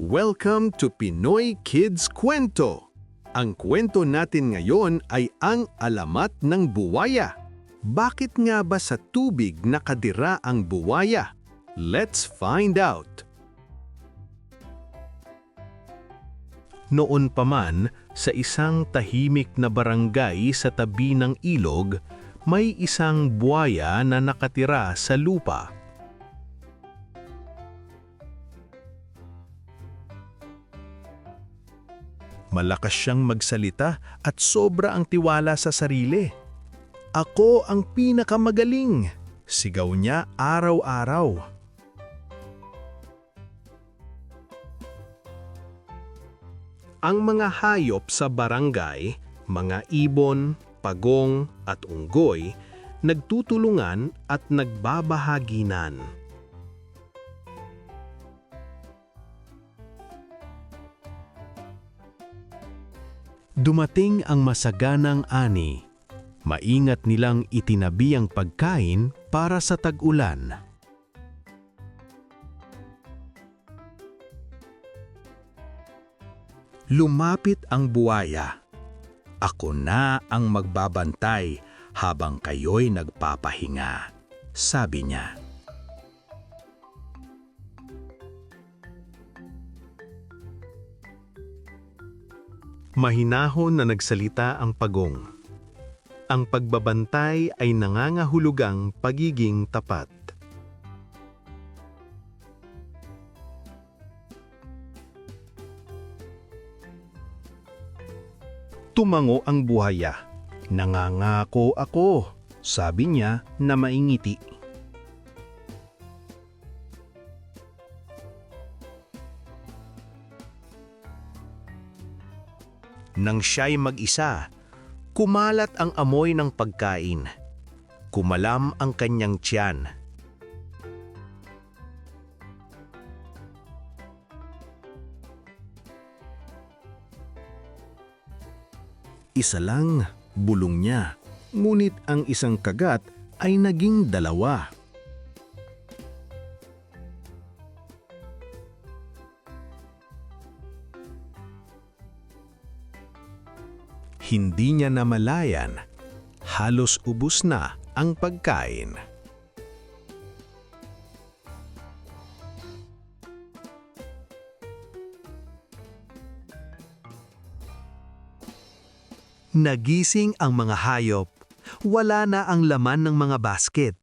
Welcome to Pinoy Kids Kwento! Ang kwento natin ngayon ay ang alamat ng buwaya. Bakit nga ba sa tubig nakadira ang buwaya? Let's find out! Noon pa man, sa isang tahimik na barangay sa tabi ng ilog, may isang buwaya na nakatira sa lupa. Malakas siyang magsalita at sobra ang tiwala sa sarili. "Ako ang pinakamagaling!" sigaw niya araw-araw. Ang mga hayop sa barangay, mga ibon, pagong at unggoy, nagtutulungan at nagbabahaginan. Dumating ang masaganang ani. Maingat nilang itinabi ang pagkain para sa tag-ulan. Lumapit ang buwaya. "Ako na ang magbabantay habang kayo'y nagpapahinga," sabi niya. Mahinahon na nagsalita ang pagong. Ang pagbabantay ay nangangahulugang pagiging tapat. Tumango ang buhaya. "Nangangako ako," sabi niya na maingiti. Nang siya'y mag-isa, kumalat ang amoy ng pagkain. Kumalam ang kanyang tiyan. Isa lang, bulong niya. Ngunit ang isang kagat ay naging dalawa. Hindi niya namalayan, halos ubos na ang pagkain. Nagising ang mga hayop. Wala na ang laman ng mga basket.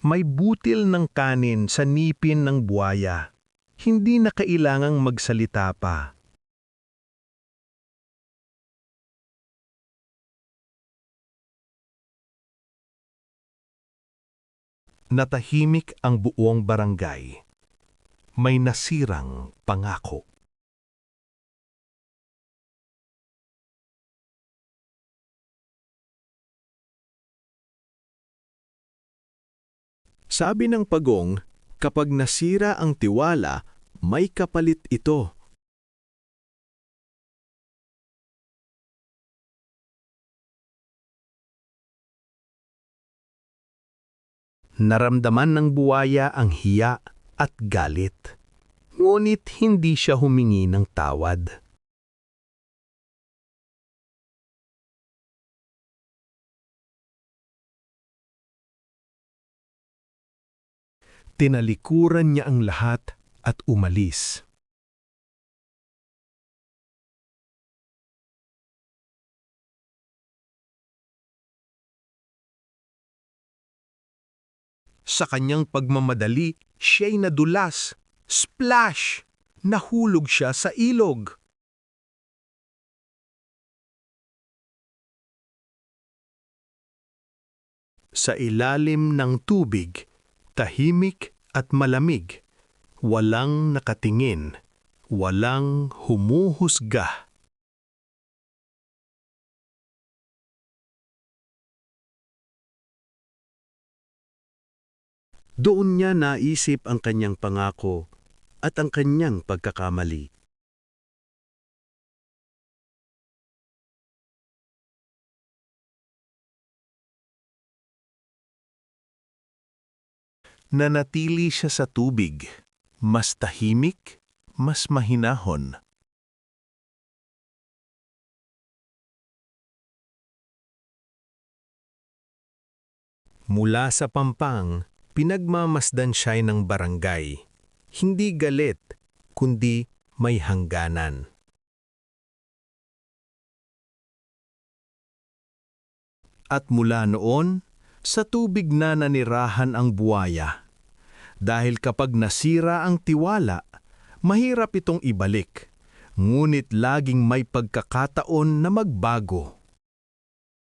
May butil ng kanin sa ngipin ng buwaya. Hindi na kailangang magsalita pa. Natahimik ang buong barangay. May nasirang pangako. Sabi ng pagong, kapag nasira ang tiwala, may kapalit ito. Naramdaman ng buwaya ang hiya at galit. Ngunit hindi siya humingi ng tawad. Tinalikuran niya ang lahat at umalis. Sa kanyang pagmamadali, siya'y nadulas. Splash! Nahulog siya sa ilog. Sa ilalim ng tubig, tahimik at malamig, walang nakatingin, walang humuhusga. Doon niya naisip ang kanyang pangako at ang kanyang pagkakamali. Nanatili siya sa tubig. Mas tahimik, mas mahinahon. Mula sa Pampang, pinagmamasdan siya ng barangay. Hindi galit, kundi may hangganan. At mula noon, sa tubig na nanirahan ang buwaya. Dahil kapag nasira ang tiwala, mahirap itong ibalik. Ngunit laging may pagkakataon na magbago.